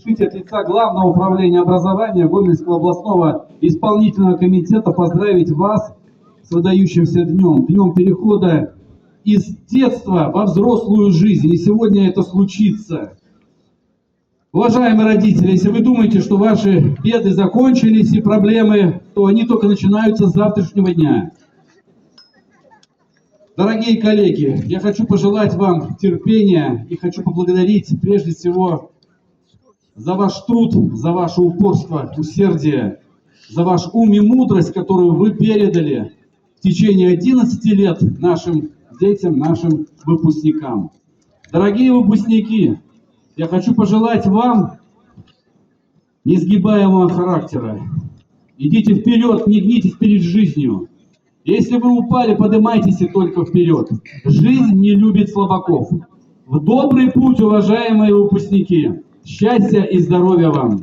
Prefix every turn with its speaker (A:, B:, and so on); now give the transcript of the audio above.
A: разрешите от лица Главного управления образования Гомельского областного исполнительного комитета поздравить вас с выдающимся днем, днем перехода из детства во взрослую жизнь. И сегодня это случится. Уважаемые родители, если вы думаете, что ваши беды закончились и проблемы, то они только начинаются с завтрашнего дня. Дорогие коллеги, я хочу пожелать вам терпения и хочу поблагодарить прежде всего за ваш труд, за ваше упорство, усердие, за ваш ум и мудрость, которую вы передали в течение 11 лет нашим детям, нашим выпускникам. Дорогие выпускники, я хочу пожелать вам несгибаемого характера. Идите вперед, не гнитесь перед жизнью. Если вы упали, поднимайтесь и только вперед. Жизнь не любит слабаков. В добрый путь, уважаемые выпускники. Счастья и здоровья вам!